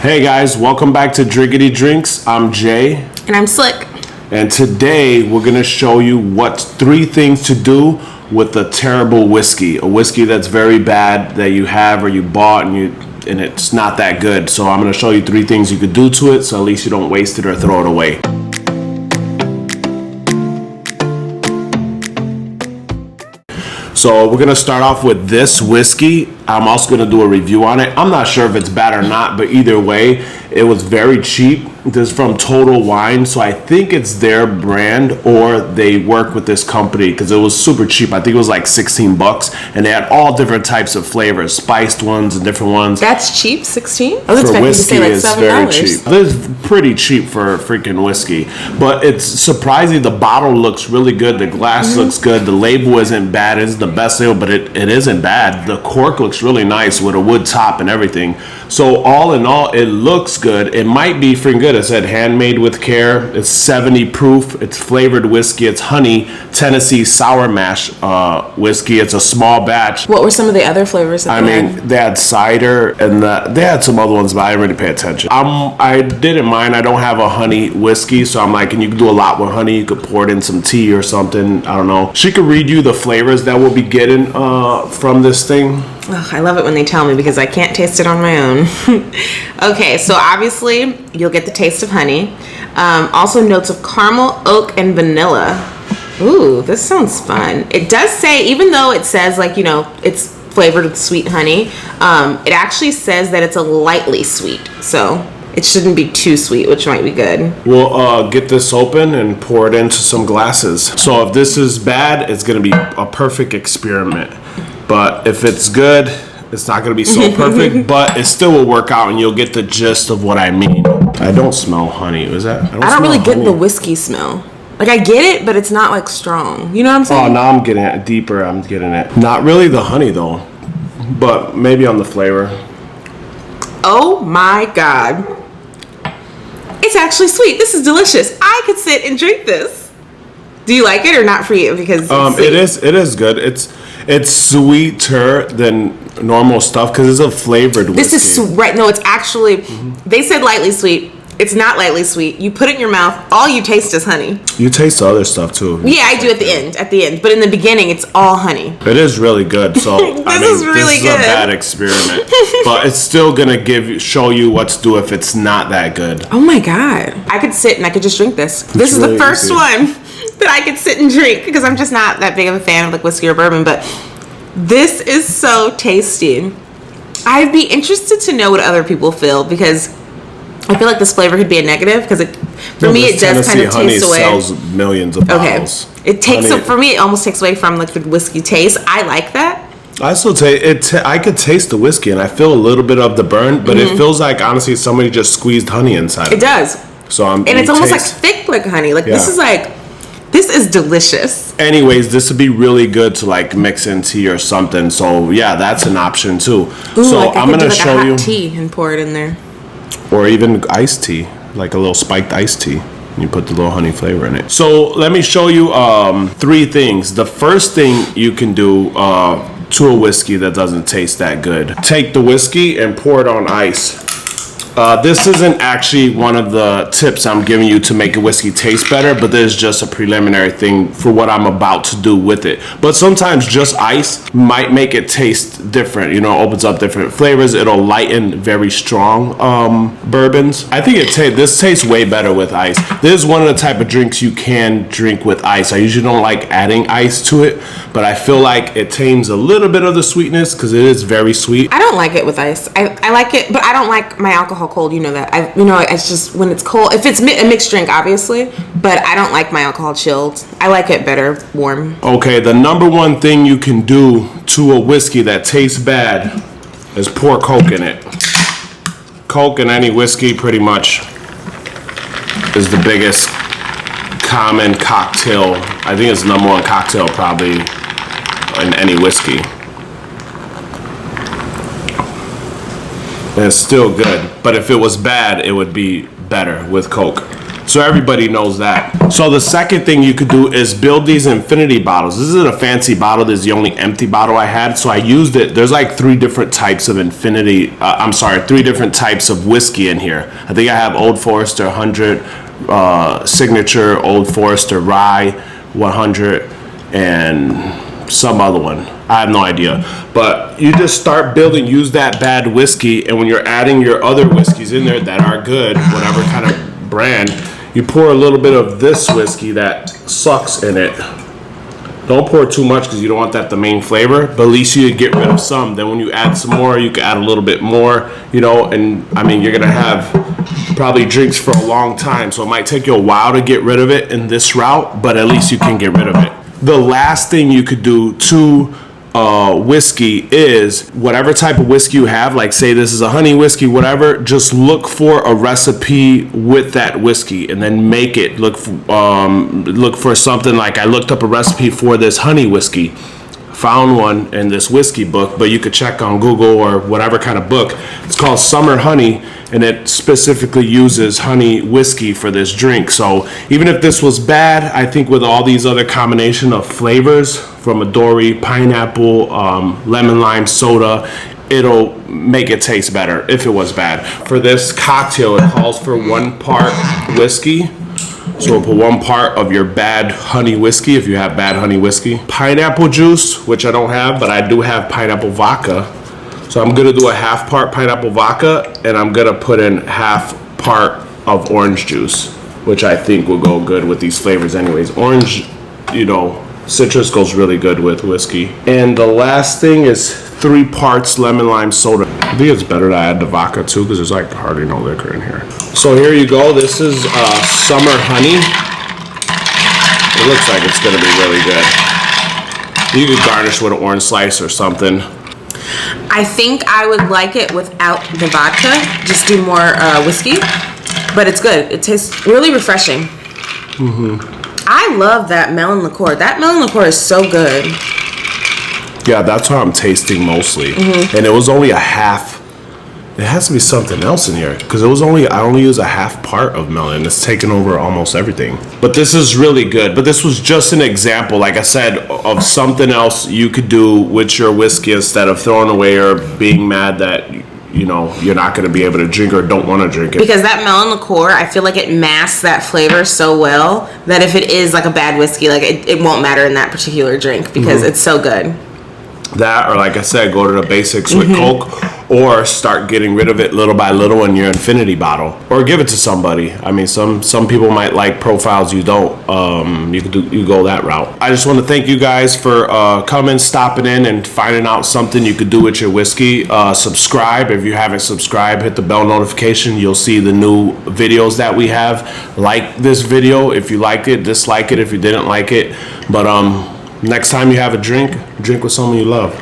Hey guys, welcome back to Drinkity Drinks. I'm Jay. And I'm Slick. And today we're going to show you what's 3 things to do with a terrible whiskey. A whiskey that's very bad that you have or you bought and it's not that good. So I'm going to show you 3 things you could do to it so at least you don't waste it or throw it away. So we're going to start off with this whiskey. I'm also going to do a review on it. I'm not sure if it's bad or not, but either way, it was very cheap. This is from Total Wine, so I think it's their brand or they work with this company because it was super cheap. I think it was like $16 and they had all different types of flavors, spiced ones and different ones. That's cheap, 16? I was For expecting whiskey, to say it's like $7. very cheap. This is pretty cheap for freaking whiskey, but it's surprising. The bottle looks really good. The glass looks good. The label isn't bad. It's the best label, but it isn't bad. The cork looks really nice with a wood top and everything. So all in all, it looks good. It might be freaking good. It said handmade with care. It's 70 proof. It's flavored whiskey. It's honey Tennessee sour mash whiskey. It's a small batch. What were some of the other flavors that they had? They had cider and they had some other ones, but I didn't really pay attention. I didn't mind. I don't have a honey whiskey, so I'm like, and you can do a lot with honey. You could pour it in some tea or something. I don't know. She could read you the flavors that we'll be getting from this thing. Oh, I love it when they tell me because I can't taste it on my own. Okay, so obviously you'll get the taste of honey. Also notes of caramel, oak, and vanilla. Ooh, this sounds fun. It does say, even though it says like, you know, it's flavored with sweet honey, it actually says that it's a lightly sweet. So it shouldn't be too sweet, which might be good. We'll get this open and pour it into some glasses. So if this is bad, it's going to be a perfect experiment. But if it's good, it's not going to be so perfect, but it still will work out and you'll get the gist of what I mean. I don't smell honey. Is that? I don't really get the whiskey smell. Like, I get it, but it's not like strong. You know what I'm saying? Oh, now I'm getting it deeper. I'm getting it. Not really the honey though, but maybe on the flavor. Oh my God. It's actually sweet. This is delicious. I could sit and drink this. Do you like it or not for you? Because it is good. It's sweeter than normal stuff because it's a flavored whiskey. This is right. No, it's actually. They said lightly sweet. It's not lightly sweet. You put it in your mouth. All you taste is honey. You taste the other stuff too. Yeah, I do at the end. At the end, but in the beginning, it's all honey. It is really good. So this is really good. This is a bad experiment, but it's still gonna show you what to do if it's not that good. Oh my God! I could sit and I could just drink this. This is really the first one that I could sit and drink because I'm just not that big of a fan of like whiskey or bourbon, but this is so tasty. I'd be interested to know what other people feel because I feel like this flavor could be a negative because for me it does kind of taste away. Honey sells millions of bottles. It takes for me. It almost takes away from like the whiskey taste. I like that. I still taste it. I could taste the whiskey and I feel a little bit of the burn, but it feels like honestly somebody just squeezed honey inside. It does. So it's almost like thick like honey. Like this is like. This is delicious. Anyways, this would be really good to like mix in tea or something. So yeah, that's an option too. Ooh, so like I'm gonna show a hot you tea and pour it in there, or even iced tea, like a little spiked iced tea. You put the little honey flavor in it. So let me show you 3 things. The first thing you can do to a whiskey that doesn't taste that good: take the whiskey and pour it on ice. This isn't actually one of the tips I'm giving you to make a whiskey taste better, but there's just a preliminary thing for what I'm about to do with it. But sometimes just ice might make it taste different, you know, opens up different flavors. It'll lighten very strong bourbons. I think this tastes way better with ice. This is one of the type of drinks you can drink with ice. I usually don't like adding ice to it, but I feel like it tames a little bit of the sweetness because it is very sweet. I don't like it with ice. I like it, but I don't like my alcohol cold. You know that. It's just when it's cold. If it's a mixed drink, obviously, but I don't like my alcohol chilled. I like it better warm. Okay, the number one thing you can do to a whiskey that tastes bad is pour Coke in it. Coke in any whiskey pretty much is the biggest common cocktail. I think it's the number 1 cocktail probably in any whiskey. And it's still good, but if it was bad, it would be better with Coke. So everybody knows that. So the second thing you could do is build these infinity bottles. This isn't a fancy bottle. This is the only empty bottle I had. So I used it. There's like 3 different types of 3 different types of whiskey in here. I think I have Old Forester 100, Signature, Old Forester Rye 100, and some other one. I have no idea. But you just start building, use that bad whiskey, and when you're adding your other whiskeys in there that are good, whatever kind of brand, you pour a little bit of this whiskey that sucks in it. Don't pour too much because you don't want that the main flavor, but at least you get rid of some. Then when you add some more, you can add a little bit more, you know, and I mean, you're gonna have probably drinks for a long time, so it might take you a while to get rid of it in this route, but at least you can get rid of it. The last thing you could do to whiskey is whatever type of whiskey you have, like say this is a honey whiskey, whatever, just look for a recipe with that whiskey and then make it. Look for something like I looked up a recipe for this honey whiskey, found one in this whiskey book, but you could check on Google or whatever kind of book. It's called Summer Honey, and it specifically uses honey whiskey for this drink. So even if this was bad, I think with all these other combination of flavors from a dory, pineapple, lemon lime soda, it'll make it taste better if it was bad. For this cocktail, it calls for 1 part whiskey. So we'll put 1 part of your bad honey whiskey, if you have bad honey whiskey. Pineapple juice, which I don't have, but I do have pineapple vodka. So I'm gonna do a 1/2 part pineapple vodka, and I'm gonna put in 1/2 part of orange juice, which I think will go good with these flavors anyways. Orange, you know, citrus goes really good with whiskey. And the last thing is 3 parts lemon lime soda. I think it's better to add the vodka too, because there's like hardly no liquor in here. So here you go. This is Summer Honey. It looks like it's gonna be really good. You could garnish with an orange slice or something. I think I would like it without the vodka. Just do more whiskey, but it's good. It tastes really refreshing. I love that melon liqueur. That melon liqueur is so good. Yeah, that's what I'm tasting mostly. And it was only a half. It has to be something else in here because I only use a 1/2 part of melon. It's taken over almost everything. But this is really good. But this was just an example, like I said, of something else you could do with your whiskey instead of throwing away or being mad that, you know, you're not going to be able to drink or don't want to drink it. Because that melon liqueur, I feel like it masks that flavor so well that if it is like a bad whiskey, like it won't matter in that particular drink because it's so good. That, or like I said, go to the basics with Coke, or start getting rid of it little by little in your infinity bottle, or give it to somebody. I mean, some people might like profiles you don't. You go that route. I just want to thank you guys for coming, stopping in, and finding out something you could do with your whiskey. Subscribe if you haven't subscribed. Hit the bell notification. You'll see the new videos that we have. Like this video if you liked it. Dislike it if you didn't like it. But next time you have a drink with someone you love.